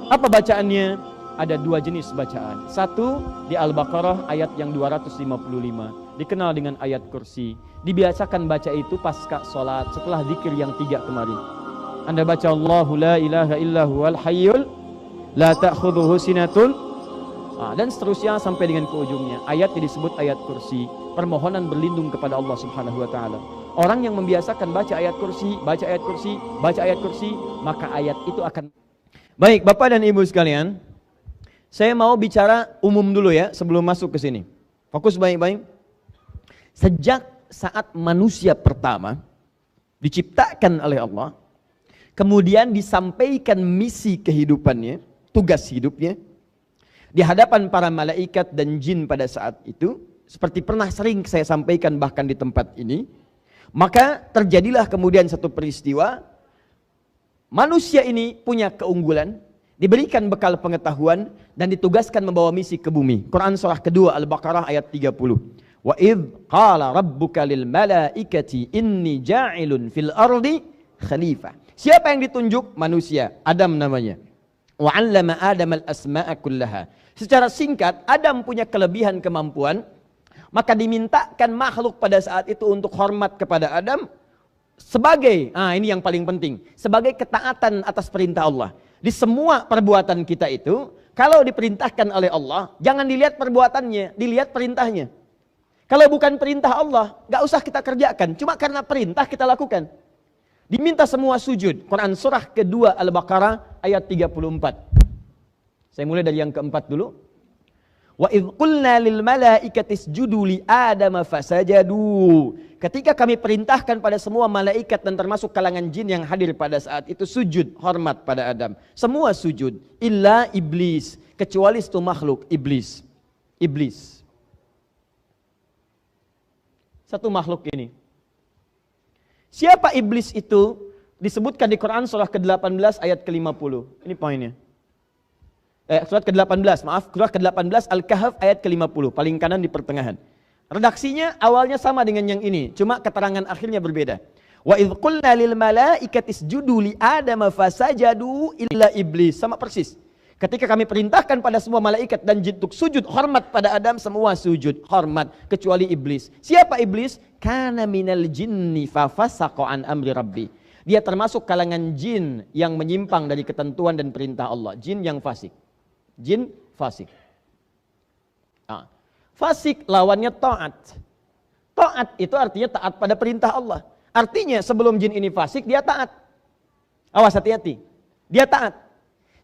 Apa bacaannya? Ada dua jenis bacaan. Satu di Al-Baqarah ayat yang 255, dikenal dengan ayat kursi. Dibiasakan baca itu pasca sholat setelah zikir yang 3 kemarin. Anda baca Allahu la ilaha illa huwal hayyul la ta'khudhuhu sinatun, dan seterusnya sampai dengan ke ujungnya. Ayat yang disebut ayat kursi, permohonan berlindung kepada Allah Subhanahu wa taala. Orang yang membiasakan baca ayat kursi, baca ayat kursi, baca ayat kursi, maka ayat itu akan. Baik, Bapak dan Ibu sekalian, saya mau bicara umum dulu ya sebelum masuk ke sini. Fokus baik-baik. Sejak saat manusia pertama diciptakan oleh Allah, kemudian disampaikan misi kehidupannya, tugas hidupnya, di hadapan para malaikat dan jin pada saat itu, seperti pernah sering saya sampaikan bahkan di tempat ini, maka terjadilah kemudian satu peristiwa. Manusia ini punya keunggulan, diberikan bekal pengetahuan, dan ditugaskan membawa misi ke bumi. Quran surah kedua Al-Baqarah ayat 30. Wa idh qala rabbuka lil malaikati inni ja'ilun fil ardi khalifah. Siapa yang ditunjuk? Manusia, Adam namanya. Wa 'allama Adam al-asma'a kullaha. Secara singkat, Adam punya kelebihan kemampuan, maka dimintakan makhluk pada saat itu untuk hormat kepada Adam sebagai, ini yang paling penting, sebagai ketaatan atas perintah Allah. Di semua perbuatan kita itu, kalau diperintahkan oleh Allah, jangan dilihat perbuatannya, dilihat perintahnya. Kalau bukan perintah Allah, gak usah kita kerjakan, cuma karena perintah kita lakukan. Diminta semua sujud. Quran surah kedua Al-Baqarah ayat 34. Saya mulai dari yang keempat dulu. Wa idh qulna lil malaikati isjudu li Adama fasajadu. Ketika kami perintahkan pada semua malaikat dan termasuk kalangan jin yang hadir pada saat itu sujud hormat pada Adam. Semua sujud illa iblis, kecuali satu makhluk, iblis. Iblis. Satu makhluk ini. Siapa iblis itu? Disebutkan di Quran surah ke-18 ayat ke-50. Ini poinnya. Surat ke-18, surah ke-18 Al-Kahf ayat ke-50, paling kanan di pertengahan. Redaksinya awalnya sama dengan yang ini, cuma keterangan akhirnya berbeda. Wa idh qulna lil malaikati isjudu li Adama fasajadu illa iblis, sama persis. Ketika kami perintahkan pada semua malaikat dan jin untuk sujud hormat pada Adam, semua sujud hormat kecuali iblis. Siapa iblis? Kana minal jinni fa fasaqa an amri rabbi. Dia termasuk kalangan jin yang menyimpang dari ketentuan dan perintah Allah, jin yang fasik. Jin fasik. Fasik lawannya taat. Taat itu artinya taat pada perintah Allah. Artinya sebelum jin ini fasik, dia taat. Awas, hati-hati. Dia taat.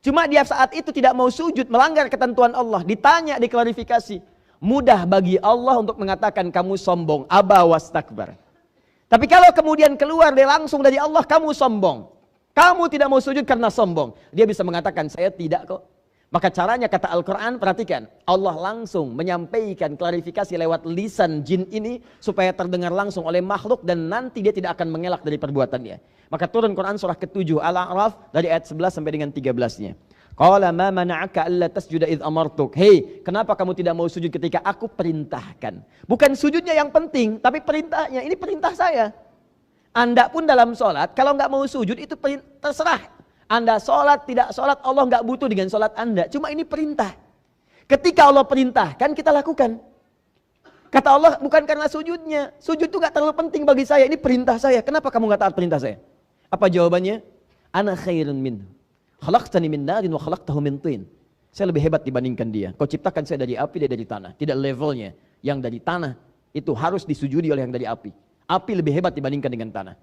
Cuma dia saat itu tidak mau sujud, melanggar ketentuan Allah. Ditanya, diklarifikasi. Mudah bagi Allah untuk mengatakan kamu sombong. Aba wastakbar. Tapi kalau kemudian keluar dia langsung dari Allah, kamu sombong. Kamu tidak mau sujud karena sombong. Dia bisa mengatakan, saya tidak kok. Maka caranya kata Al-Quran, perhatikan. Allah langsung menyampaikan klarifikasi lewat lisan jin ini supaya terdengar langsung oleh makhluk dan nanti dia tidak akan mengelak dari perbuatannya. Maka turun Quran surah ke-7 Al-A'raf dari ayat 11 sampai dengan 13-nya. Qala ma mana'aka alla tasjuda idh amartuk. Hei, kenapa kamu tidak mau sujud ketika aku perintahkan? Bukan sujudnya yang penting, tapi perintahnya. Ini perintah saya. Anda pun dalam sholat, kalau nggak mau sujud itu terserah. Anda sholat, tidak sholat, Allah nggak butuh dengan sholat Anda. Cuma ini perintah. Ketika Allah perintahkan, kita lakukan. Kata Allah, bukan karena sujudnya. Sujud itu nggak terlalu penting bagi saya. Ini perintah saya. Kenapa kamu nggak taat perintah saya? Apa jawabannya? Ana khairun minhu. Khalaqtani min narin wa khalaqtahu min tin. Saya lebih hebat dibandingkan dia. Kau ciptakan saya dari api, dia dari tanah. Tidak levelnya. Yang dari tanah itu harus disujudi oleh yang dari api. Api lebih hebat dibandingkan dengan tanah.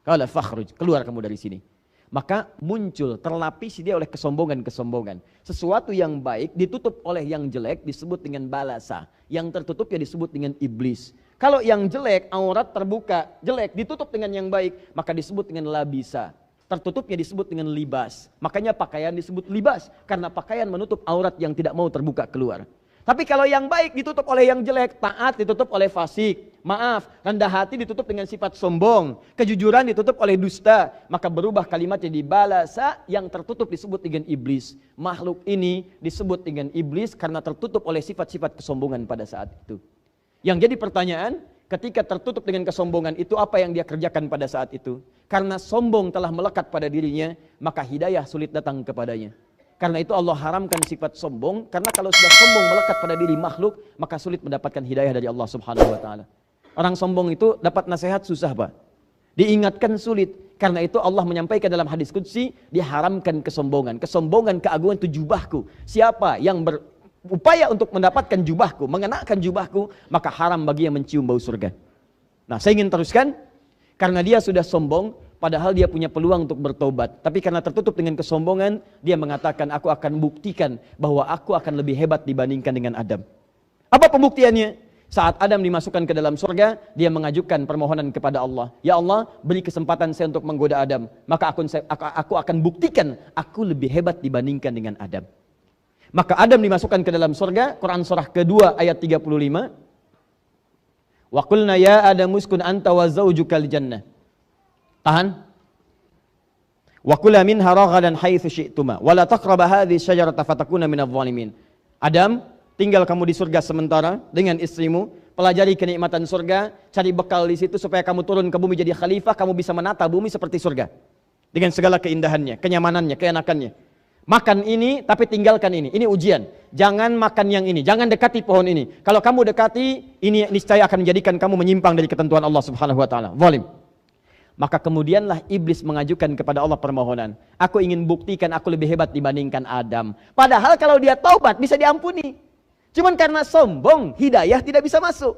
Qala fakhruj, keluar kamu dari sini. Maka muncul, terlapisi dia oleh kesombongan-kesombongan. Sesuatu yang baik ditutup oleh yang jelek disebut dengan balasa. Yang tertutup ya disebut dengan iblis. Kalau yang jelek, aurat terbuka, jelek ditutup dengan yang baik, maka disebut dengan labisa. Tertutupnya disebut dengan libas. Makanya pakaian disebut libas. Karena pakaian menutup aurat yang tidak mau terbuka keluar. Tapi kalau yang baik ditutup oleh yang jelek, taat ditutup oleh fasik, maaf, rendah hati ditutup dengan sifat sombong, kejujuran ditutup oleh dusta, maka berubah kalimatnya di balasa, yang tertutup disebut dengan iblis. Makhluk ini disebut dengan iblis karena tertutup oleh sifat-sifat kesombongan pada saat itu. Yang jadi pertanyaan, ketika tertutup dengan kesombongan itu apa yang dia kerjakan pada saat itu? Karena sombong telah melekat pada dirinya, maka hidayah sulit datang kepadanya. Karena itu Allah haramkan sifat sombong, karena kalau sudah sombong melekat pada diri makhluk, maka sulit mendapatkan hidayah dari Allah Subhanahu wa taala. Orang sombong itu dapat nasihat susah, Pak. Diingatkan sulit. Karena itu Allah menyampaikan dalam hadis qudsi, diharamkan kesombongan. Kesombongan, keagungan itu jubahku. Siapa yang berupaya untuk mendapatkan jubahku, mengenakan jubahku, maka haram bagi yang mencium bau surga. Nah, saya ingin teruskan, karena dia sudah sombong, padahal dia punya peluang untuk bertobat. Tapi karena tertutup dengan kesombongan, dia mengatakan, aku akan buktikan bahwa aku akan lebih hebat dibandingkan dengan Adam. Apa pembuktiannya? Saat Adam dimasukkan ke dalam surga, dia mengajukan permohonan kepada Allah. Ya Allah, beri kesempatan saya untuk menggoda Adam. Maka aku akan buktikan, aku lebih hebat dibandingkan dengan Adam. Maka Adam dimasukkan ke dalam surga, Quran surah kedua ayat 35. Wa qulna ya Adam uskun anta wa zawjukal jannah. Tahan. Wa kula minha raghadan haitsu syi'tuma wa la taqraba hadhihi syajarata fatakuna minadh dhalimin. Adam, tinggal kamu di surga sementara dengan istrimu, pelajari kenikmatan surga, cari bekal di situ supaya kamu turun ke bumi jadi khalifah, kamu bisa menata bumi seperti surga. Dengan segala keindahannya, kenyamanannya, keenakannya. Makan ini tapi tinggalkan ini. Ini ujian. Jangan makan yang ini, jangan dekati pohon ini. Kalau kamu dekati, ini niscaya akan menjadikan kamu menyimpang dari ketentuan Allah Subhanahu wa taala. Zalim. Maka kemudianlah iblis mengajukan kepada Allah permohonan. Aku ingin buktikan aku lebih hebat dibandingkan Adam. Padahal kalau dia taubat bisa diampuni. Cuman karena sombong, hidayah tidak bisa masuk.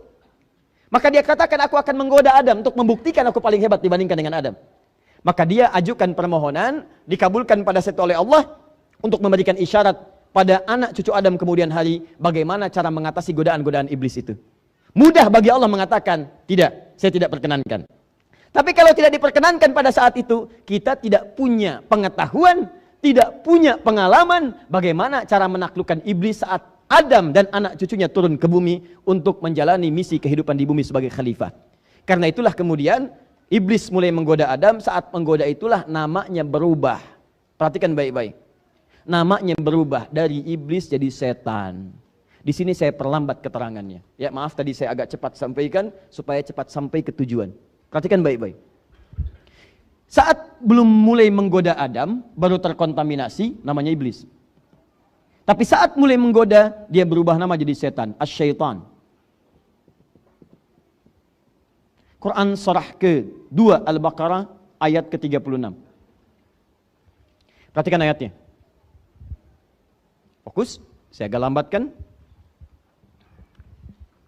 Maka dia katakan aku akan menggoda Adam untuk membuktikan aku paling hebat dibandingkan dengan Adam. Maka dia ajukan permohonan, dikabulkan pada satu oleh Allah untuk memberikan isyarat pada anak cucu Adam kemudian hari bagaimana cara mengatasi godaan-godaan iblis itu. Mudah bagi Allah mengatakan, tidak, saya tidak perkenankan. Tapi kalau tidak diperkenankan pada saat itu, kita tidak punya pengetahuan, tidak punya pengalaman bagaimana cara menaklukkan iblis saat Adam dan anak cucunya turun ke bumi untuk menjalani misi kehidupan di bumi sebagai khalifah. Karena itulah kemudian iblis mulai menggoda Adam, saat menggoda itulah namanya berubah. Perhatikan baik-baik. Namanya berubah dari iblis jadi setan. Di sini saya perlambat keterangannya. Ya, maaf tadi saya agak cepat sampaikan supaya cepat sampai ke tujuan. Perhatikan baik-baik. Saat belum mulai menggoda Adam, baru terkontaminasi, namanya iblis. Tapi saat mulai menggoda, dia berubah nama jadi setan, asy-syaitan. Quran surah ke-2 Al-Baqarah ayat ke-36. Perhatikan ayatnya. Fokus, saya agak lambatkan.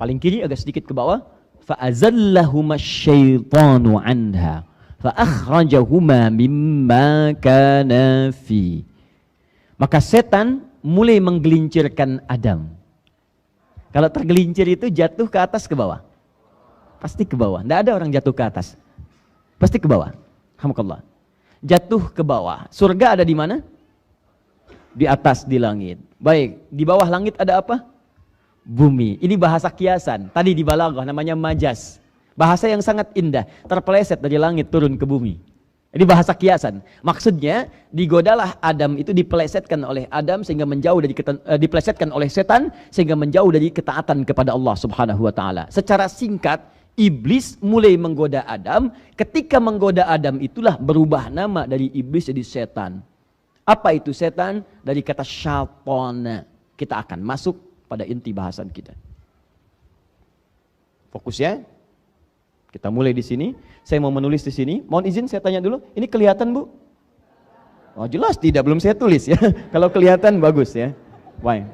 Paling kiri agak sedikit ke bawah. فَأَزَلَّهُمَا الشَّيْطَانُ عَنْهَا فَأَخْرَجَهُمَا مِمَّا كَانَا فِيهِ. Maka setan mulai menggelincirkan Adam. Kalau tergelincir itu jatuh ke atas ke bawah? Pasti ke bawah. Tidak ada orang jatuh ke atas. Pasti ke bawah. Alhamdulillah. Jatuh ke bawah. Surga ada di mana? Di atas, di langit. Baik, di bawah langit ada apa? Bumi. Ini bahasa kiasan. Tadi di balaghah namanya majaz. Bahasa yang sangat indah. Terpeleset dari langit turun ke bumi. Ini bahasa kiasan. Maksudnya digodalah Adam itu dipelesetkan oleh Adam sehingga menjauh dari dipelesetkan oleh setan sehingga menjauh dari ketaatan kepada Allah Subhanahu wa taala. Secara singkat, iblis mulai menggoda Adam. Ketika menggoda Adam itulah berubah nama dari iblis jadi setan. Apa itu setan? Dari kata syaitan. Kita akan masuk pada inti bahasan kita. Fokus ya. Kita mulai di sini. Saya mau menulis di sini. Mohon izin saya tanya dulu. Ini kelihatan, Bu? Oh, jelas tidak, belum saya tulis ya. Kalau kelihatan bagus ya. Baik.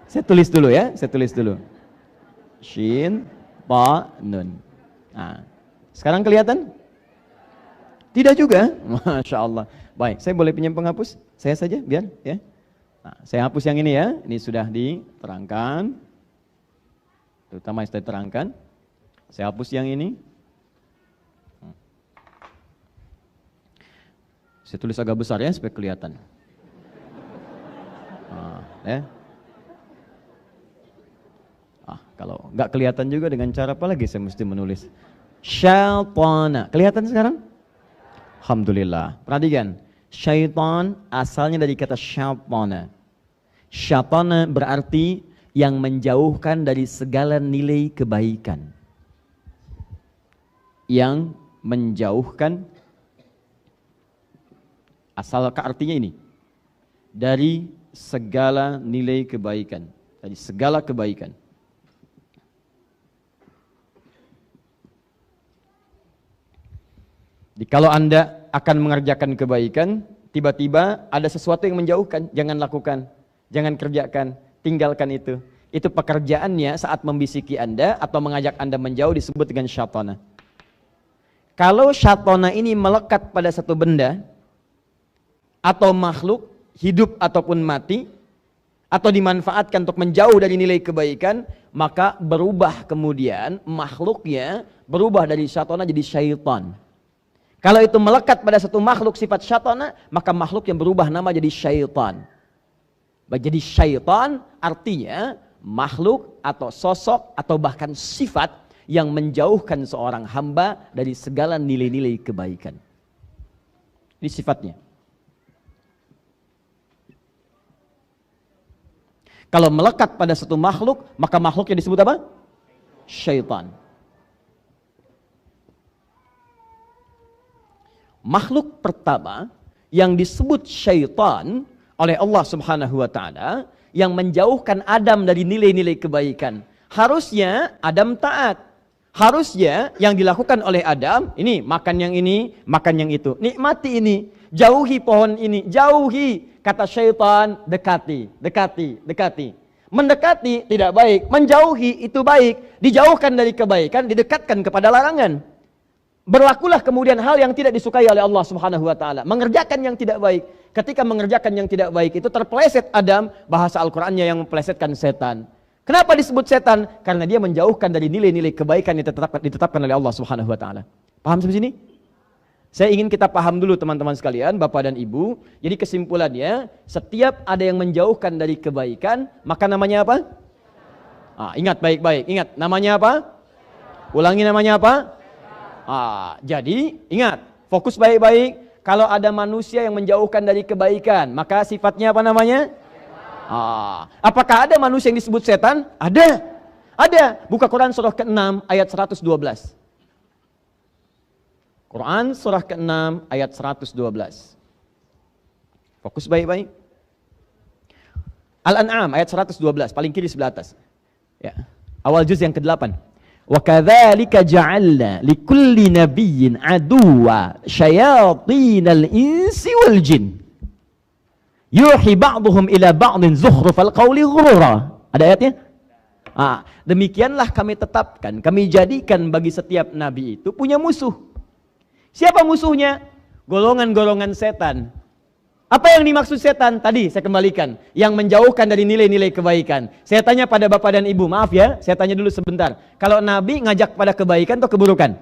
Saya tulis dulu ya. Saya tulis dulu. Shin, ta, nun. Nah, sekarang kelihatan? Tidak juga. Masya Allah. Baik, saya boleh pinjam penghapus? Saya saja biar ya. Nah, saya hapus yang ini ya. Ini sudah diterangkan. Terutama yang sudah diterangkan. Saya hapus yang ini. Saya tulis agak besar ya supaya kelihatan. Nah, ya. Kalau nggak kelihatan juga dengan cara apa lagi saya mesti menulis? Syaitana. Kelihatan sekarang? Alhamdulillah. Perhatikan. Syaitan asalnya dari kata syaitana. Syaitana berarti yang menjauhkan dari segala nilai kebaikan. Yang menjauhkan, asal artinya ini, dari segala nilai kebaikan, dari segala kebaikan. Jadi kalau Anda akan mengerjakan kebaikan, tiba-tiba ada sesuatu yang menjauhkan, jangan lakukan, jangan kerjakan, tinggalkan itu. Itu pekerjaannya saat membisiki Anda atau mengajak Anda menjauh disebut dengan syaitana. Kalau syaitana ini melekat pada satu benda atau makhluk, hidup ataupun mati, atau dimanfaatkan untuk menjauh dari nilai kebaikan, maka berubah kemudian makhluknya berubah dari syaitana jadi syaitan. Kalau itu melekat pada satu makhluk sifat syaitana, maka makhluk yang berubah nama jadi syaitan. Jadi syaitan artinya makhluk atau sosok atau bahkan sifat yang menjauhkan seorang hamba dari segala nilai-nilai kebaikan. Ini sifatnya. Kalau melekat pada satu makhluk, maka makhluknya disebut apa? Syaitan. Makhluk pertama yang disebut syaitan oleh Allah Subhanahu wa taala yang menjauhkan Adam dari nilai-nilai kebaikan. Harusnya Adam taat. Harusnya yang dilakukan oleh Adam, ini makan yang ini, makan yang itu. Nikmati ini, jauhi pohon ini, jauhi. Kata syaitan, dekati, dekati, dekati. Mendekati tidak baik, menjauhi itu baik. Dijauhkan dari kebaikan, didekatkan kepada larangan. Berlakulah kemudian hal yang tidak disukai oleh Allah Subhanahu wa taala, mengerjakan yang tidak baik. Ketika mengerjakan yang tidak baik itu terpeleset Adam, bahasa Al-Qur'annya yang mempelesetkan setan. Kenapa disebut setan? Karena dia menjauhkan dari nilai-nilai kebaikan yang ditetapkan oleh Allah Subhanahu wa taala. Paham sampai sini? Saya ingin kita paham dulu teman-teman sekalian, Bapak dan Ibu. Jadi kesimpulannya, setiap ada yang menjauhkan dari kebaikan, maka namanya apa? Ingat baik-baik, ingat namanya apa? Ulangi namanya apa? Jadi ingat, fokus baik-baik. Kalau ada manusia yang menjauhkan dari kebaikan, maka sifatnya apa namanya? Apakah ada manusia yang disebut setan? Ada. Ada. Buka Quran surah ke-6 ayat 112. Quran surah ke-6 ayat 112. Fokus baik-baik. Al-An'am ayat 112, paling kiri sebelah atas. Ya. Awal juz yang ke-8. Wa kadzalika ja'alna likulli nabiyyin aduwwa syayatinal insi wal jin yuhi ba'dhum ila ba'dhin zukhrufal qawli ghurura. Ada ayatnya? Demikianlah kami tetapkan, kami jadikan bagi setiap nabi itu punya musuh. Siapa musuhnya? Golongan-golongan setan. Apa yang dimaksud setan? Tadi saya kembalikan, yang menjauhkan dari nilai-nilai kebaikan. Saya tanya pada Bapak dan Ibu, maaf ya, saya tanya dulu sebentar. Kalau Nabi ngajak pada kebaikan atau keburukan?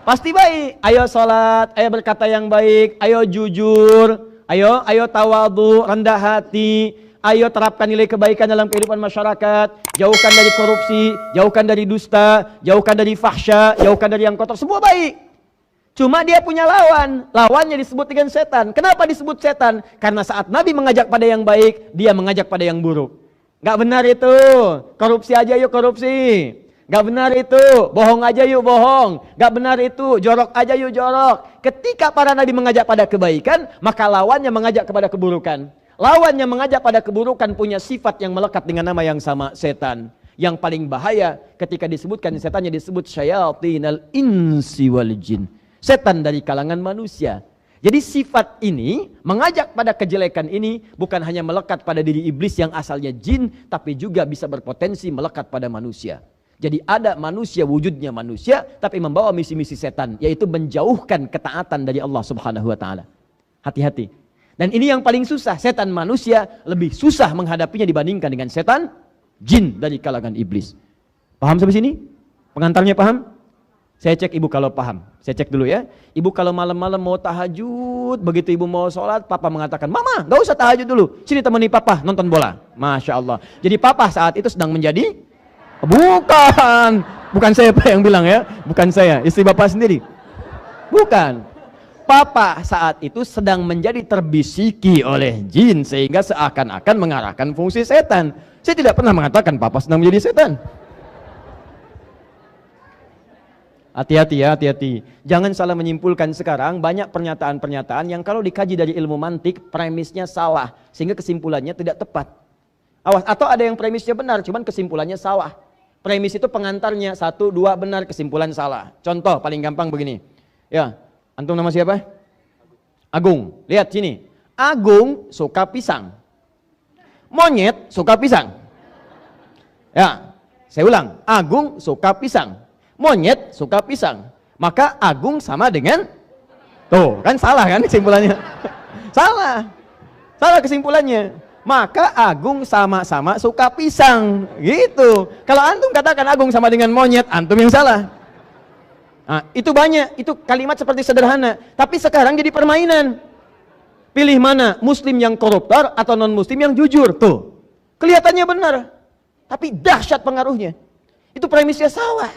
Pasti baik. Ayo sholat, ayo berkata yang baik, ayo jujur, ayo tawadhu, rendah hati, ayo terapkan nilai kebaikan dalam kehidupan masyarakat, jauhkan dari korupsi, jauhkan dari dusta, jauhkan dari fahsya, jauhkan dari yang kotor, semua baik. Cuma dia punya lawan, lawannya disebut dengan setan. Kenapa disebut setan? Karena saat Nabi mengajak pada yang baik, dia mengajak pada yang buruk. Gak benar itu, korupsi aja yuk korupsi. Gak benar itu, bohong aja yuk bohong. Gak benar itu, jorok aja yuk jorok. Ketika para Nabi mengajak pada kebaikan, maka lawannya mengajak kepada keburukan. Lawannya mengajak pada keburukan punya sifat yang melekat dengan nama yang sama, setan. Yang paling bahaya ketika disebutkan setannya disebut syayatinal insi wal jin. Setan dari kalangan manusia. Jadi sifat ini mengajak pada kejelekan ini bukan hanya melekat pada diri iblis yang asalnya jin, tapi juga bisa berpotensi melekat pada manusia. Jadi ada manusia wujudnya manusia, tapi membawa misi-misi setan, yaitu menjauhkan ketaatan dari Allah Subhanahu wa taala. Hati-hati. Dan ini yang paling susah, setan manusia lebih susah menghadapinya dibandingkan dengan setan jin dari kalangan iblis. Paham sampai sini? Pengantarnya paham? Saya cek ibu kalau paham. Saya cek dulu ya. Ibu kalau malam-malam mau tahajud, begitu ibu mau sholat, papa mengatakan, Mama, gak usah tahajud dulu. Sini temani papa nonton bola. Masya Allah. Jadi papa saat itu sedang menjadi? Bukan saya yang bilang ya. Bukan saya, istri bapak sendiri. Bukan. Papa saat itu sedang menjadi terbisiki oleh jin sehingga seakan-akan mengarahkan fungsi setan. Saya tidak pernah mengatakan papa sedang menjadi setan. Hati-hati ya, hati-hati. Jangan salah menyimpulkan sekarang, banyak pernyataan-pernyataan yang kalau dikaji dari ilmu mantik, premisnya salah. Sehingga kesimpulannya tidak tepat. Awas, atau ada yang premisnya benar, cuman kesimpulannya salah. Premis itu pengantarnya, 1, 2 benar, kesimpulan salah. Contoh paling gampang begini. Ya, antum nama siapa? Agung. Lihat sini. Agung suka pisang. Monyet suka pisang. Ya, saya ulang. Agung suka pisang. Monyet suka pisang. Maka Agung sama dengan, tuh kan salah kan kesimpulannya. Salah kesimpulannya. Maka Agung sama-sama suka pisang gitu. Kalau antum katakan Agung sama dengan monyet, antum yang salah. Nah, itu banyak, itu kalimat seperti sederhana, tapi sekarang jadi permainan. Pilih mana, muslim yang koruptor atau non muslim yang jujur. Tuh kelihatannya benar, tapi dahsyat pengaruhnya. Itu premisnya salah.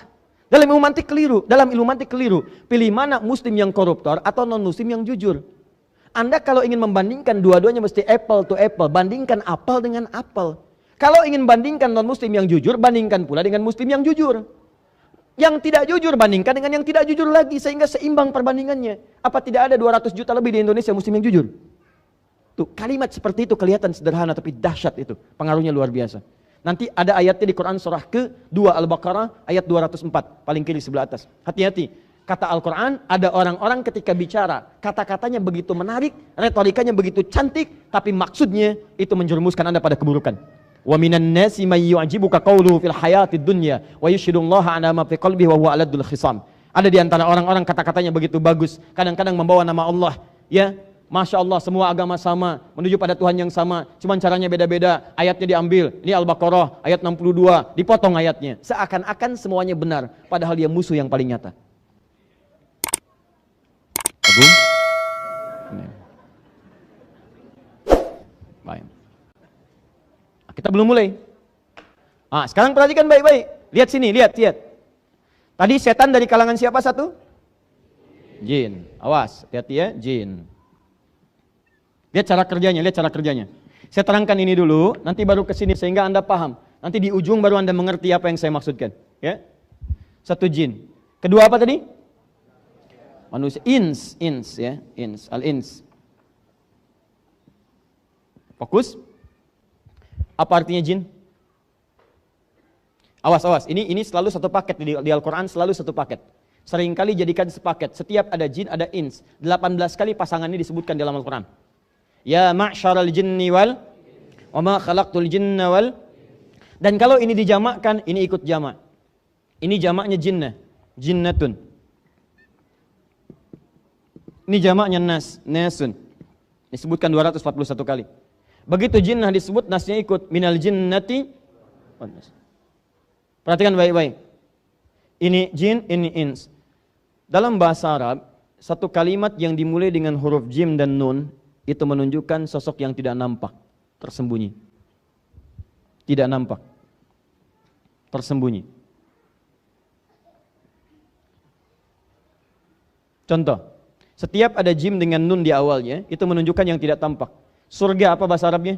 Dalam ilmu mantik keliru. Pilih mana, muslim yang koruptor atau non muslim yang jujur. Anda kalau ingin membandingkan dua-duanya mesti apple to apple, bandingkan apel dengan apel. Kalau ingin bandingkan non muslim yang jujur, bandingkan pula dengan muslim yang jujur. Yang tidak jujur bandingkan dengan yang tidak jujur lagi, sehingga seimbang perbandingannya. Apa tidak ada 200 juta lebih di Indonesia muslim yang jujur? Tuh, kalimat seperti itu kelihatan sederhana tapi dahsyat itu, pengaruhnya luar biasa. Nanti ada ayatnya di Quran surah ke-2 Al-Baqarah ayat 204, paling kiri sebelah atas. Hati-hati. Kata Al-Quran, ada orang-orang ketika bicara, kata-katanya begitu menarik, retorikanya begitu cantik, tapi maksudnya itu menjerumuskan Anda pada keburukan. Wa minan nasi may yu'jibuka qawluhu fil hayatid dunya wa yushhidullaha 'ala ma fi qalbihi wa huwa aladul khisam. Ada di antara orang-orang kata-katanya begitu bagus, kadang-kadang membawa nama Allah, ya. Masya Allah, semua agama sama, menuju pada Tuhan yang sama, cuman caranya beda-beda. Ayatnya diambil, ini Al-Baqarah ayat 62, dipotong ayatnya, seakan-akan semuanya benar, padahal dia musuh yang paling nyata. Agung, baik. Kita belum mulai. Sekarang perhatikan baik-baik. Lihat sini, lihat. Tadi setan dari kalangan siapa satu? Jin. Awas, hati-hati ya, jin. Lihat cara kerjanya. Saya terangkan ini dulu, nanti baru ke sini sehingga Anda paham. Nanti di ujung baru Anda mengerti apa yang saya maksudkan. Ya. Satu jin. Kedua apa tadi? Manusia. Ins, ya, al-ins. Fokus. Apa artinya jin? Awas. Ini selalu satu paket di Al-Quran, selalu satu paket. Seringkali jadikan sepaket. Setiap ada jin, ada ins. 18 kali pasangan ini disebutkan dalam Al-Quran. Ya ma'syaral jinni wal wa ma khalaqtul jinna wal. Dan kalau ini dijamakkan, ini ikut jamak. Ini jamaknya jinnah, jinnatun. Ini jamaknya nas, nasun. Disebutkan 241 kali. Begitu jinnah disebut, nasnya ikut. Minal jinnati wan nas. Perhatikan baik-baik. Ini jin, ini ins. Dalam bahasa Arab, satu kalimat yang dimulai dengan huruf jim dan nun itu menunjukkan sosok yang tidak nampak, tersembunyi. Tidak nampak, tersembunyi. Contoh, setiap ada jim dengan nun di awalnya, itu menunjukkan yang tidak tampak. Surga apa bahasa Arabnya?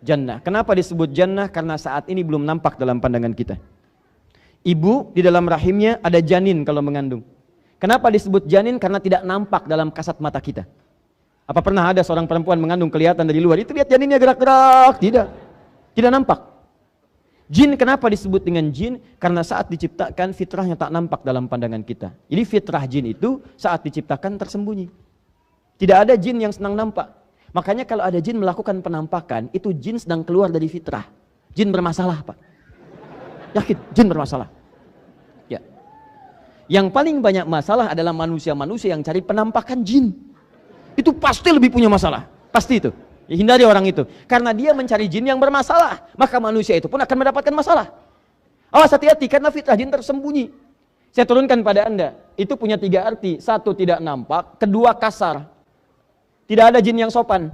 Jannah. Kenapa disebut jannah? Karena saat ini belum nampak dalam pandangan kita. Ibu di dalam rahimnya ada janin kalau mengandung. Kenapa disebut janin? Karena tidak nampak dalam kasat mata kita. Apa pernah ada seorang perempuan mengandung kelihatan dari luar? Itu lihat janinnya gerak-gerak. Tidak nampak. Jin kenapa disebut dengan jin? Karena saat diciptakan fitrahnya tak nampak dalam pandangan kita. Jadi fitrah jin itu saat diciptakan tersembunyi. Tidak ada jin yang senang nampak. Makanya kalau ada jin melakukan penampakan, itu jin sedang keluar dari fitrah. Jin bermasalah, Pak. Yakin, jin bermasalah. Ya. Yang paling banyak masalah adalah manusia-manusia yang cari penampakan jin. Itu pasti lebih punya masalah. Pasti itu. Ya, hindari orang itu. Karena dia mencari jin yang bermasalah. Maka manusia itu pun akan mendapatkan masalah. Awas hati-hati karena fitrah jin tersembunyi. Saya turunkan pada Anda. Itu punya 3 arti. 1 tidak nampak. 2 kasar. Tidak ada jin yang sopan.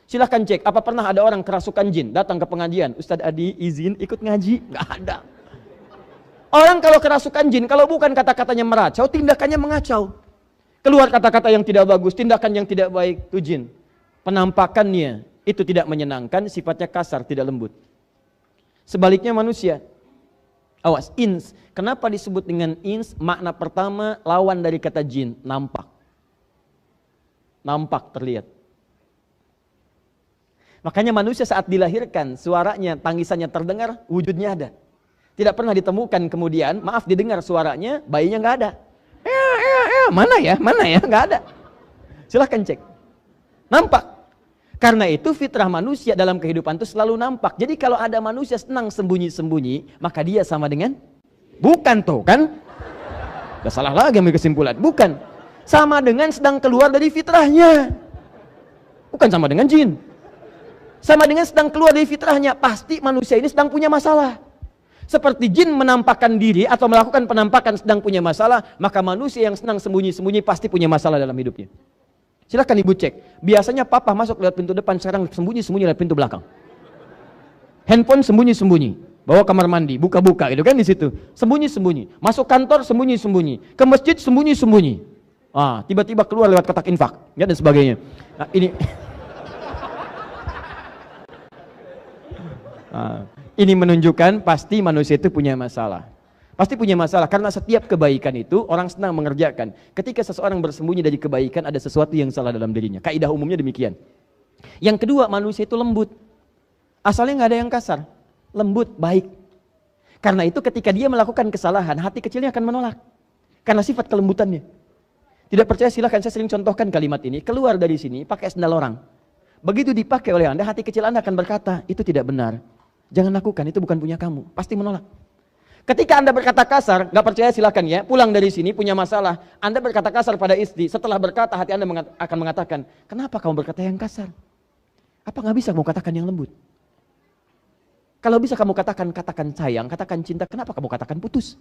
Silahkan cek. Apa pernah ada orang kerasukan jin datang ke pengajian? Ustadz Adi izin ikut ngaji? Nggak ada. Orang kalau kerasukan jin, kalau bukan kata-katanya meracau, tindakannya mengacau. Keluar kata-kata yang tidak bagus, tindakan yang tidak baik, itu jin. Penampakannya itu tidak menyenangkan, sifatnya kasar, tidak lembut. Sebaliknya manusia. Awas, ins. Kenapa disebut dengan ins? Makna pertama lawan dari kata jin, nampak. Nampak, terlihat. Makanya manusia saat dilahirkan, suaranya, tangisannya terdengar, wujudnya ada. Tidak pernah ditemukan kemudian, maaf didengar suaranya, bayinya nggak ada. Mana ya, nggak ada. Silahkan cek. Nampak. Karena itu fitrah manusia dalam kehidupan itu selalu nampak. Jadi kalau ada manusia senang sembunyi-sembunyi, maka dia sama dengan? Bukan tuh kan? Udah salah lagi ambil kesimpulan. Bukan. Sama dengan sedang keluar dari fitrahnya. Bukan sama dengan jin. Sama dengan sedang keluar dari fitrahnya. Pasti manusia ini sedang punya masalah. Seperti jin menampakkan diri atau melakukan penampakan sedang punya masalah, maka manusia yang senang sembunyi-sembunyi pasti punya masalah dalam hidupnya. Silahkan ibu cek. Biasanya papa masuk lewat pintu depan, sekarang sembunyi-sembunyi lewat pintu belakang. Handphone sembunyi-sembunyi, bawa kamar mandi, buka-buka gitu kan di situ. Sembunyi-sembunyi. Masuk kantor sembunyi-sembunyi. Ke masjid sembunyi-sembunyi. Tiba-tiba keluar lewat kotak infak, ya dan sebagainya. Nah, ini menunjukkan pasti manusia itu punya masalah. Pasti punya masalah, karena setiap kebaikan itu orang senang mengerjakan. Ketika seseorang bersembunyi dari kebaikan, ada sesuatu yang salah dalam dirinya. Kaidah umumnya demikian. Yang kedua, manusia itu lembut. Asalnya nggak ada yang kasar. Lembut, baik. Karena itu ketika dia melakukan kesalahan, hati kecilnya akan menolak. Karena sifat kelembutannya. Tidak percaya silahkan, saya sering contohkan kalimat ini. Keluar dari sini, pakai sendal orang. Begitu dipakai oleh Anda, hati kecil Anda akan berkata, itu tidak benar. Jangan lakukan, itu bukan punya kamu. Pasti menolak. Ketika Anda berkata kasar, gak percaya silakan ya, pulang dari sini punya masalah, Anda berkata kasar pada istri, setelah berkata hati Anda akan mengatakan, kenapa kamu berkata yang kasar? Apa gak bisa kamu katakan yang lembut? Kalau bisa kamu katakan sayang, katakan cinta, kenapa kamu katakan putus?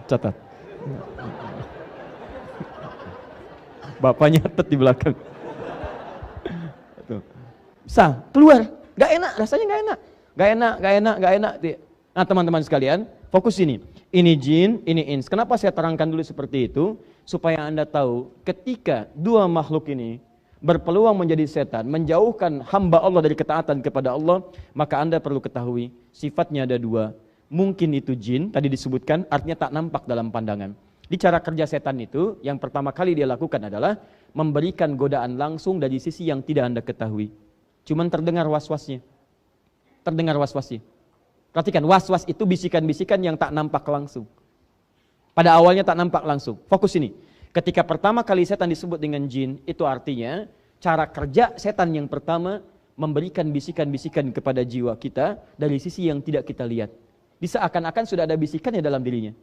Catat. Bapaknya nyatet di belakang. Bisa, keluar. Gak enak, rasanya gak enak. Nah teman-teman sekalian, fokus ini. Ini jin, ini ins. Kenapa saya terangkan dulu seperti itu? Supaya Anda tahu, ketika dua makhluk ini berpeluang menjadi setan, menjauhkan hamba Allah dari ketaatan kepada Allah, maka Anda perlu ketahui, sifatnya ada dua. Mungkin itu jin, tadi disebutkan, artinya tak nampak dalam pandangan. Di cara kerja setan itu, yang pertama kali dia lakukan adalah memberikan godaan langsung dari sisi yang tidak Anda ketahui. Cuman terdengar was-wasnya. Perhatikan, was-was itu bisikan-bisikan yang tak nampak langsung. Pada awalnya tak nampak langsung. Fokus ini. Ketika pertama kali setan disebut dengan jin, itu artinya cara kerja setan yang pertama memberikan bisikan-bisikan kepada jiwa kita dari sisi yang tidak kita lihat. Seakan-akan sudah ada bisikannya dalam dirinya.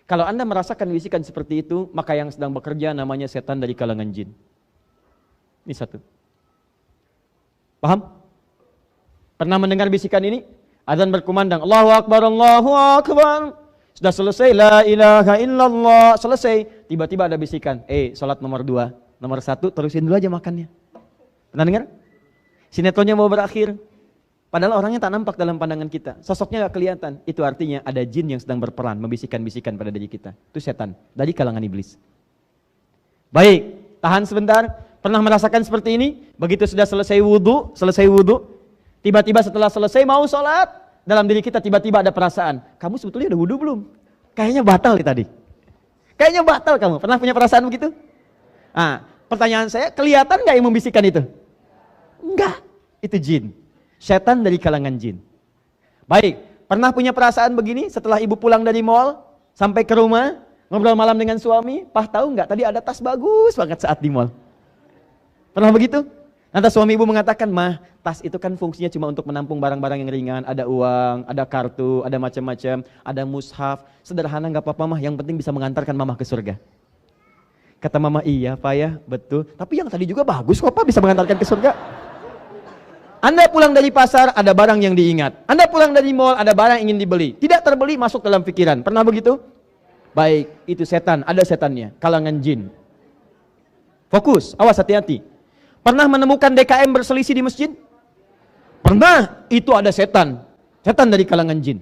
Kalau Anda merasakan bisikan seperti itu, maka yang sedang bekerja namanya setan dari kalangan jin. Ini satu. Paham? Pernah mendengar bisikan ini? Azan berkumandang, Allahu Akbar, Allahu Akbar. Sudah selesai, la ilaha illallah. Selesai, tiba-tiba ada bisikan, sholat nomor 2, nomor 1, terusin dulu aja makannya. Pernah dengar? Sinetronnya mau berakhir. Padahal orangnya tak nampak dalam pandangan kita. Sosoknya gak kelihatan. Itu artinya ada jin yang sedang berperan, membisikkan-bisikan pada diri kita. Itu setan, dari kalangan iblis. Baik, tahan sebentar. Pernah merasakan seperti ini? Begitu sudah selesai wudhu, tiba-tiba setelah selesai mau sholat, dalam diri kita tiba-tiba ada perasaan, kamu sebetulnya udah wudhu belum? Kayaknya batal nih tadi. Kayaknya batal kamu. Pernah punya perasaan begitu? Nah, pertanyaan saya, kelihatan gak yang membisikkan itu? Enggak, itu jin. Setan dari kalangan jin. Baik, pernah punya perasaan begini setelah ibu pulang dari mall, sampai ke rumah, ngobrol malam dengan suami, tahu nggak tadi ada tas bagus banget saat di mall? Pernah begitu? Nanti suami ibu mengatakan, mah, tas itu kan fungsinya cuma untuk menampung barang-barang yang ringan, ada uang, ada kartu, ada macam-macam, ada mushaf, sederhana nggak apa-apa mah, yang penting bisa mengantarkan mama ke surga. Kata mama, iya Pak ya, betul. Tapi yang tadi juga bagus kok Pak, bisa mengantarkan ke surga. Anda pulang dari pasar, ada barang yang diingat. Anda pulang dari mall, ada barang yang ingin dibeli. Tidak terbeli, masuk dalam pikiran. Pernah begitu? Baik, itu setan, ada setannya, kalangan jin. Fokus, awas hati-hati. Pernah menemukan DKM berselisih di masjid? Pernah, itu ada setan. Setan dari kalangan jin.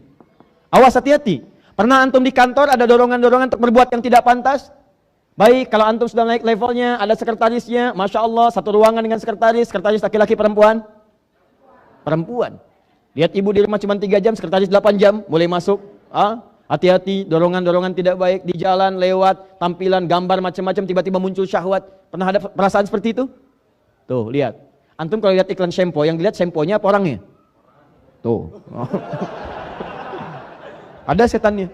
Awas hati-hati. Pernah antum di kantor ada dorongan-dorongan untuk berbuat yang tidak pantas? Baik, kalau antum sudah naik levelnya, ada sekretarisnya, Masya Allah, satu ruangan dengan sekretaris laki-laki perempuan? Perempuan. Lihat ibu di rumah cuma 3 jam, sekretaris 8 jam, boleh masuk. Hati-hati, dorongan-dorongan tidak baik di jalan, lewat, tampilan, gambar macam-macam, tiba-tiba muncul syahwat. Pernah ada perasaan seperti itu? Tuh, lihat. Antum kalau lihat iklan shampoo, yang dilihat shampoo-nya apa orangnya? Tuh. Ada setannya.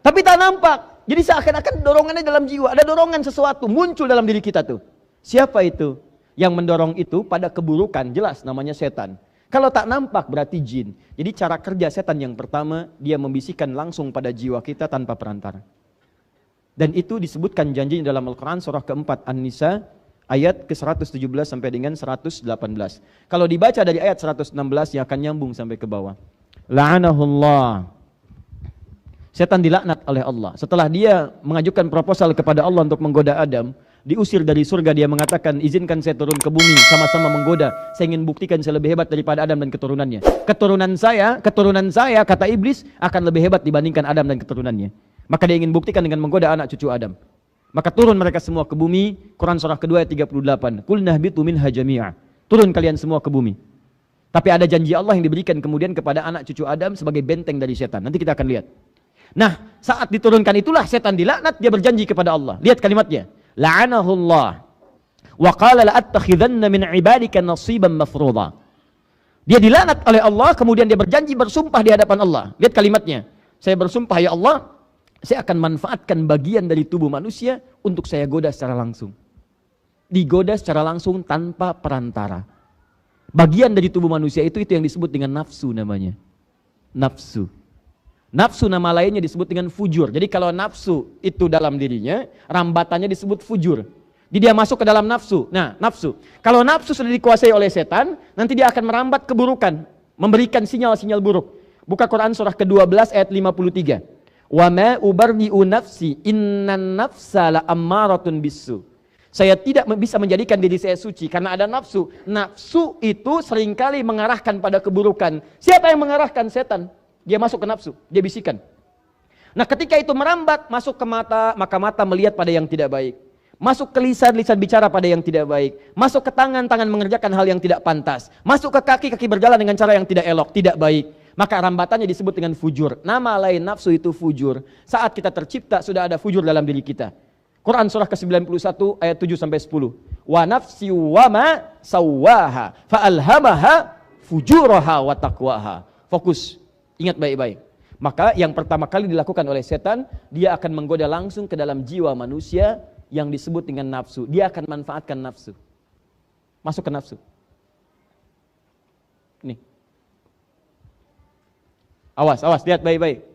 Tapi tak nampak. Jadi seakan-akan dorongannya dalam jiwa. Ada dorongan sesuatu muncul dalam diri kita tuh. Siapa itu? Yang mendorong itu pada keburukan, jelas namanya setan. Kalau tak nampak berarti jin. Jadi cara kerja setan yang pertama, dia membisikkan langsung pada jiwa kita tanpa perantara. Dan itu disebutkan janjinya dalam Al-Quran surah keempat An-Nisa ayat ke-117 sampai dengan 118. Kalau dibaca dari ayat 116 yang akan nyambung sampai ke bawah. La'anahullah. Setan dilaknat oleh Allah. Setelah dia mengajukan proposal kepada Allah untuk menggoda Adam, diusir dari surga, dia mengatakan, izinkan saya turun ke bumi, sama-sama menggoda. Saya ingin buktikan saya lebih hebat daripada Adam dan keturunannya. Keturunan saya, kata iblis, akan lebih hebat dibandingkan Adam dan keturunannya. Maka dia ingin buktikan dengan menggoda anak cucu Adam. Maka turun mereka semua ke bumi. Quran surah kedua ayat 38. Qul nahbitu minha jami'a. Turun kalian semua ke bumi. Tapi ada janji Allah yang diberikan kemudian kepada anak cucu Adam sebagai benteng dari setan. Nanti kita akan lihat. Nah, saat diturunkan itulah setan dilaknat, dia berjanji kepada Allah. Lihat kalimatnya. La'anahullah wa qala la'attakhidanna min ibadika nasiban mafruḍa. Dia dilaknat oleh Allah, kemudian dia berjanji, bersumpah di hadapan Allah. Lihat kalimatnya. Saya bersumpah, ya Allah, saya akan manfaatkan bagian dari tubuh manusia untuk saya goda secara langsung. Digoda secara langsung tanpa perantara. Bagian dari tubuh manusia itu yang disebut dengan nafsu namanya. Nafsu. Nafsu nama lainnya disebut dengan fujur. Jadi kalau nafsu itu dalam dirinya, rambatannya disebut fujur. Jadi dia masuk ke dalam nafsu. Nah, nafsu. Kalau nafsu sudah dikuasai oleh setan, nanti dia akan merambat keburukan, memberikan sinyal-sinyal buruk. Buka Quran surah ke-12 ayat 53. Wa ma ubarri'u nafsi innan nafsa la'ammaratun bisu. Saya tidak bisa menjadikan diri saya suci karena ada nafsu. Nafsu itu seringkali mengarahkan pada keburukan. Siapa yang mengarahkan? Setan. Dia masuk ke nafsu, dia bisikan. Nah, ketika itu merambat masuk ke mata, maka mata melihat pada yang tidak baik. Masuk ke lisan, lisan bicara pada yang tidak baik. Masuk ke tangan, tangan mengerjakan hal yang tidak pantas. Masuk ke kaki, kaki berjalan dengan cara yang tidak elok, tidak baik. Maka rambatannya disebut dengan fujur. Nama lain nafsu itu fujur. Saat kita tercipta sudah ada fujur dalam diri kita. Quran surah ke-91 ayat 7 sampai 10. Wa nafsi wa ma sawwaha fa alhamaha fujuraha wa taqwaha. Fokus. Ingat baik-baik. Maka yang pertama kali dilakukan oleh setan, dia akan menggoda langsung ke dalam jiwa manusia yang disebut dengan nafsu. Dia akan manfaatkan nafsu. Masuk ke nafsu. Nih. Awas, lihat baik-baik.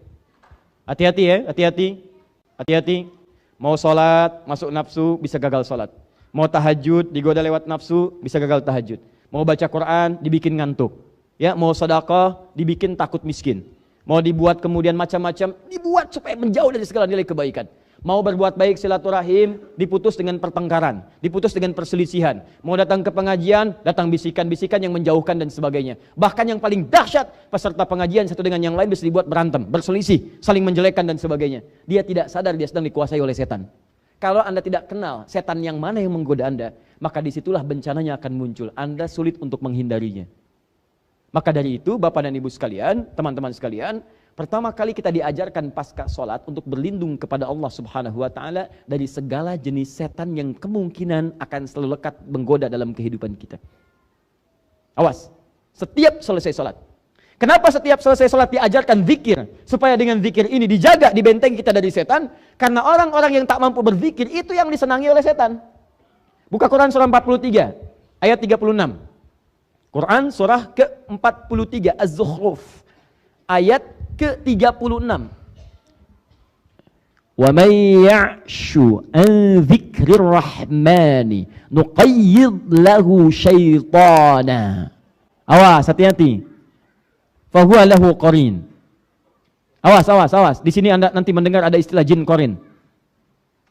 Hati-hati ya, hati-hati. Mau sholat, masuk nafsu, bisa gagal sholat. Mau tahajud, digoda lewat nafsu, bisa gagal tahajud. Mau baca Quran, dibikin ngantuk. Ya, mau sedekah, dibikin takut miskin. Mau dibuat kemudian macam-macam, dibuat supaya menjauh dari segala nilai kebaikan. Mau berbuat baik silaturahim, diputus dengan pertengkaran, diputus dengan perselisihan. Mau datang ke pengajian, datang bisikan-bisikan yang menjauhkan dan sebagainya. Bahkan yang paling dahsyat, peserta pengajian satu dengan yang lain bisa dibuat berantem, berselisih, saling menjelekkan dan sebagainya. Dia tidak sadar dia sedang dikuasai oleh setan. Kalau Anda tidak kenal setan yang mana yang menggoda Anda, maka disitulah bencananya akan muncul. Anda sulit untuk menghindarinya. Maka dari itu Bapak dan Ibu sekalian, teman-teman sekalian, pertama kali kita diajarkan pasca sholat untuk berlindung kepada Allah Subhanahu wa Ta'ala dari segala jenis setan yang kemungkinan akan selalu lekat menggoda dalam kehidupan kita. Awas, setiap selesai sholat. Kenapa setiap selesai sholat diajarkan zikir? Supaya dengan zikir ini dijaga di benteng kita dari setan. Karena orang-orang yang tak mampu berzikir itu yang disenangi oleh setan. Buka Quran surah 43 ayat 36. Quran surah ke-43 Az-Zukhruf ayat ke-36. Wa may ya'shu an dzikrir rahmani nuqayyid lahu syaitana. Awas, hati-hati. Fa huwa lahu qarin. Awas. Di sini Anda nanti mendengar ada istilah jin qarin.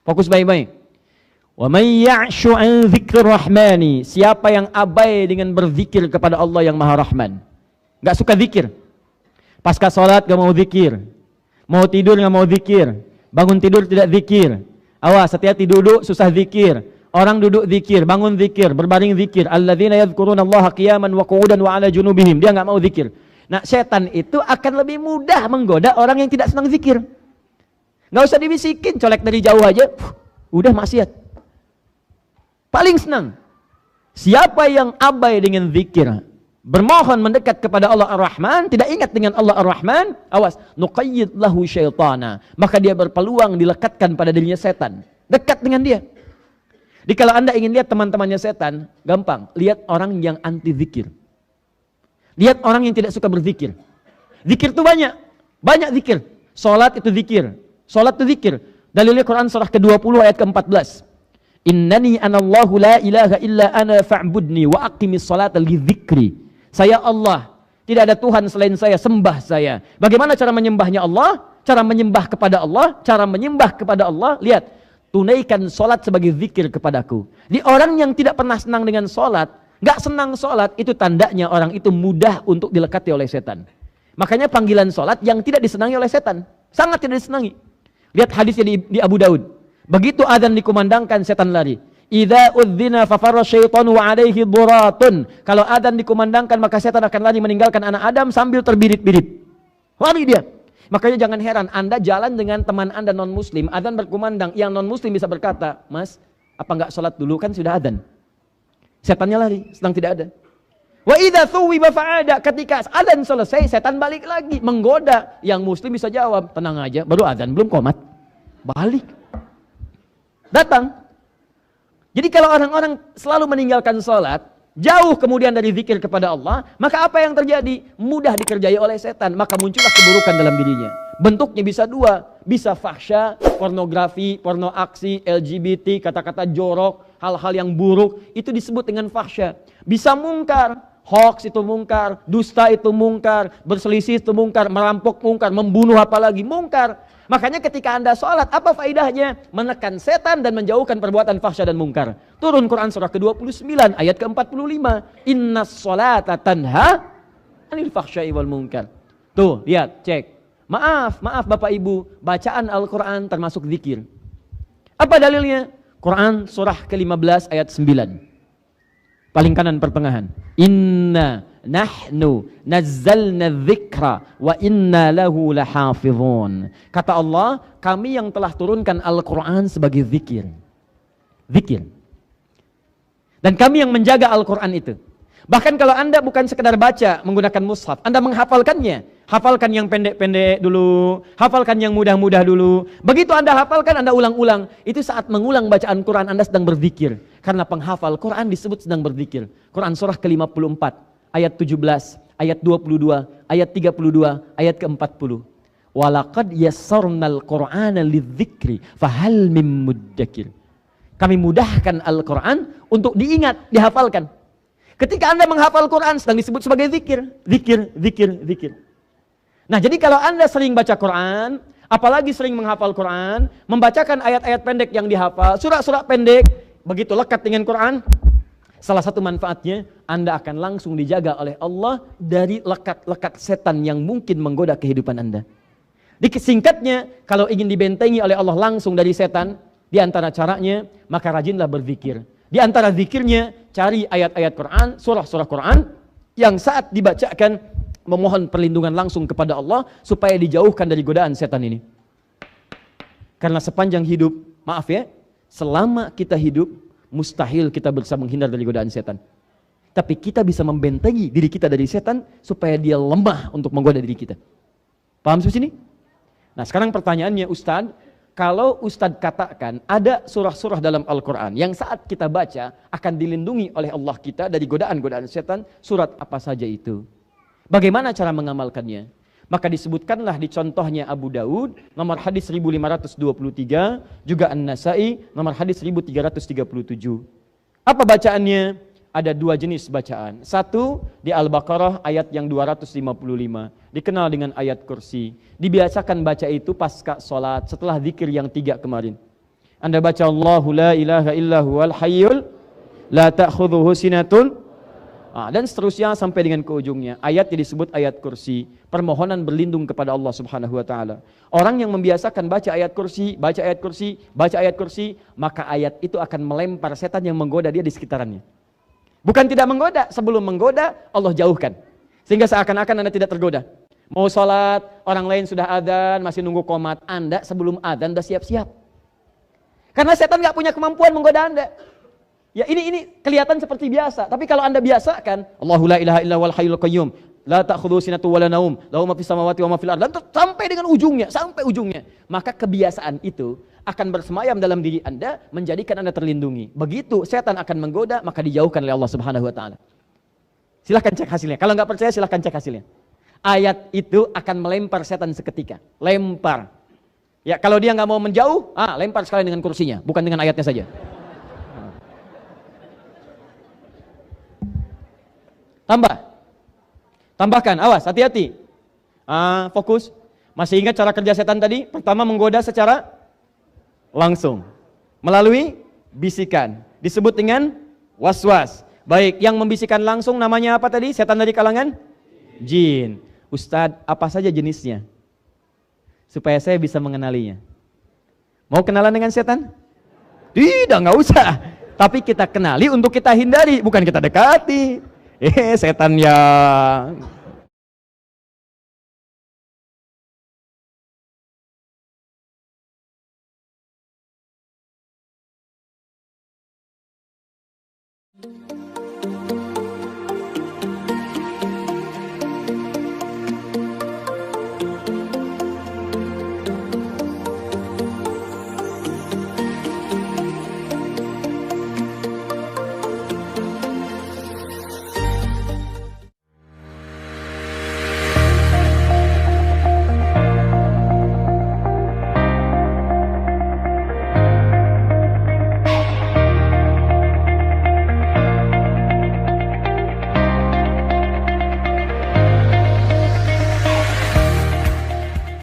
Fokus baik-baik. Wa may ya'shu an dzikrir rahmani, siapa yang abai dengan berzikir kepada Allah yang Maha Rahman. Enggak suka zikir. Pasca salat enggak mau zikir. Mau tidur enggak mau zikir. Bangun tidur tidak zikir. Awas, hati-hati, duduk susah zikir. Orang duduk zikir, bangun zikir, berbaring zikir. Alladzina yadhkurunallaha qiyaman wa qu'udan wa 'ala junubihim. Dia enggak mau zikir. Nah, setan itu akan lebih mudah menggoda orang yang tidak senang zikir. Enggak usah dibisikin, colek dari jauh aja, udah maksiat. Paling senang siapa yang abai dengan zikir, bermohon mendekat kepada Allah Ar-Rahman, tidak ingat dengan Allah Ar-Rahman, awas, nuqayyid lahu syaitana, maka dia berpeluang dilekatkan pada dirinya setan. Dekat dengan dia. Jadi kalau Anda ingin lihat teman-temannya setan, gampang, lihat orang yang anti zikir. Lihat orang yang tidak suka berzikir. Zikir itu banyak zikir. Salat itu zikir. Salat itu zikir. Dalilnya Quran surah ke-20 ayat ke-14. Innani anallahu la ilaha illa ana fa'budni wa aqimis salata li dzikri. Saya Allah, tidak ada Tuhan selain saya, sembah saya. Bagaimana cara menyembahnya Allah? Cara menyembah kepada Allah, cara menyembah kepada Allah, lihat. Tunaikan solat sebagai zikir kepadaku. Di orang yang tidak pernah senang dengan solat, gak senang solat, itu tandanya orang itu mudah untuk dilekati oleh setan. Makanya panggilan solat yang tidak disenangi oleh setan, sangat tidak disenangi. Lihat hadisnya di Abu Daud. Begitu adzan dikumandangkan, setan lari. Idza udzina fafarra syaitanu wa alaihi duratun. Kalau adzan dikumandangkan, maka setan akan lari meninggalkan anak Adam sambil terbirit-birit. Lari dia. Makanya jangan heran, Anda jalan dengan teman Anda non-muslim, adzan berkumandang, yang non-muslim bisa berkata, Mas, apa enggak sholat dulu, kan sudah adzan. Setannya lari, sedang tidak ada. Wa idza thuwiba fa'ada, ketika adzan selesai, setan balik lagi, menggoda. Yang muslim bisa jawab, tenang aja, baru adzan, belum qomat. Balik. Datang. Jadi kalau orang-orang selalu meninggalkan sholat, jauh kemudian dari zikir kepada Allah, maka apa yang terjadi? Mudah dikerjai oleh setan, maka muncullah keburukan dalam dirinya. Bentuknya bisa dua, bisa fahsya, pornografi, porno aksi, LGBT, kata-kata jorok, hal-hal yang buruk, itu disebut dengan fahsya. Bisa mungkar, hoax itu mungkar, dusta itu mungkar, berselisih itu mungkar, merampok mungkar, membunuh apalagi mungkar. Makanya ketika Anda sholat, apa faedahnya? Menekan setan dan menjauhkan perbuatan fahsya dan mungkar. Turun Quran surah ke-29 ayat ke-45. Innas sholata tanha anil fahsyai wal munkar. Tuh, lihat, cek. Maaf Bapak Ibu, bacaan Al-Quran termasuk zikir. Apa dalilnya? Quran surah ke-15 ayat 9. Paling kanan pertengahan. Inna nahnu nazzalna dzikra wa inna lahu lahafizun. Kata Allah, kami yang telah turunkan Al-Quran sebagai zikir. Zikir. Dan kami yang menjaga Al-Quran itu. Bahkan kalau Anda bukan sekedar baca menggunakan mushaf, Anda menghafalkannya. Hafalkan yang pendek-pendek dulu, hafalkan yang mudah-mudah dulu. Begitu Anda hafalkan, Anda ulang-ulang. Itu saat mengulang bacaan Quran, Anda sedang berzikir. Karena penghafal Quran disebut sedang berzikir. Quran surah ke-54, ayat 17, ayat 22, ayat 32, ayat ke-40. Walaqad yassarnal Qur'ana lidzikri fahal mim muddakir. Kami mudahkan Al-Quran untuk diingat, dihafalkan. Ketika Anda menghafal Quran sedang disebut sebagai zikir. Zikir, zikir, zikir. Nah, jadi kalau Anda sering baca Quran, apalagi sering menghafal Quran, membacakan ayat-ayat pendek yang dihafal, surah-surah pendek, begitu lekat dengan Quran, salah satu manfaatnya, Anda akan langsung dijaga oleh Allah dari lekat-lekat setan yang mungkin menggoda kehidupan Anda. Singkatnya, kalau ingin dibentengi oleh Allah langsung dari setan, di antara caranya, maka rajinlah berzikir. Di antara zikirnya, cari ayat-ayat Quran, surah-surah Quran, yang saat dibacakan, memohon perlindungan langsung kepada Allah supaya dijauhkan dari godaan setan ini. Karena sepanjang hidup, maaf ya, selama kita hidup, mustahil kita bisa menghindar dari godaan setan. Tapi kita bisa membentengi diri kita dari setan supaya dia lemah untuk menggoda diri kita. Paham sampai sini? Nah, sekarang pertanyaannya, Ustadz, kalau Ustadz katakan ada surah-surah dalam Al-Quran yang saat kita baca akan dilindungi oleh Allah kita dari godaan-godaan setan, surat apa saja itu? Bagaimana cara mengamalkannya? Maka disebutkanlah di contohnya Abu Daud, nomor hadis 1523, juga An-Nasai, nomor hadis 1337. Apa bacaannya? Ada dua jenis bacaan. Satu, di Al-Baqarah ayat yang 255, dikenal dengan ayat kursi. Dibiasakan baca itu pasca sholat, setelah zikir yang 3 kemarin. Anda baca Allahu la ilaha illa huwal hayyul la ta'khudhuhu sinatun Dan seterusnya sampai dengan ke ujungnya. Ayatnya disebut ayat kursi, permohonan berlindung kepada Allah Subhanahu wa taala. Orang yang membiasakan baca ayat kursi, baca ayat kursi, baca ayat kursi, maka ayat itu akan melempar setan yang menggoda dia di sekitarannya. Bukan tidak menggoda, sebelum menggoda Allah jauhkan. Sehingga seakan-akan Anda tidak tergoda. Mau sholat, orang lain sudah adzan, masih nunggu qomat. Anda sebelum adzan sudah siap-siap. Karena setan gak punya kemampuan menggoda Anda. Ya ini kelihatan seperti biasa, tapi kalau Anda biasakan, Allahu la ilaha illa wal hayyul qayyum, la ta'khudhuhu sinatun wa la naum, lahu ma fis samawati wa ma fil ardh, sampai dengan ujungnya, maka kebiasaan itu akan bersemayam dalam diri Anda, menjadikan Anda terlindungi. Begitu setan akan menggoda, maka dijauhkan oleh Allah Subhanahu wa taala. Silahkan cek hasilnya. Kalau nggak percaya silahkan cek hasilnya. Ayat itu akan melempar setan seketika. Lempar. Ya, kalau dia nggak mau menjauh, lempar sekalian dengan kursinya, bukan dengan ayatnya saja. Tambahkan, awas, hati-hati. Fokus. Masih ingat cara kerja setan tadi? Pertama menggoda secara langsung. Melalui bisikan. Disebut dengan waswas. Baik, yang membisikkan langsung namanya apa tadi? Setan dari kalangan? Jin. Ustadz, apa saja jenisnya? Supaya saya bisa mengenalinya. Mau kenalan dengan setan? Tidak, nggak usah. Tapi kita kenali untuk kita hindari, bukan kita dekati. Setan ya.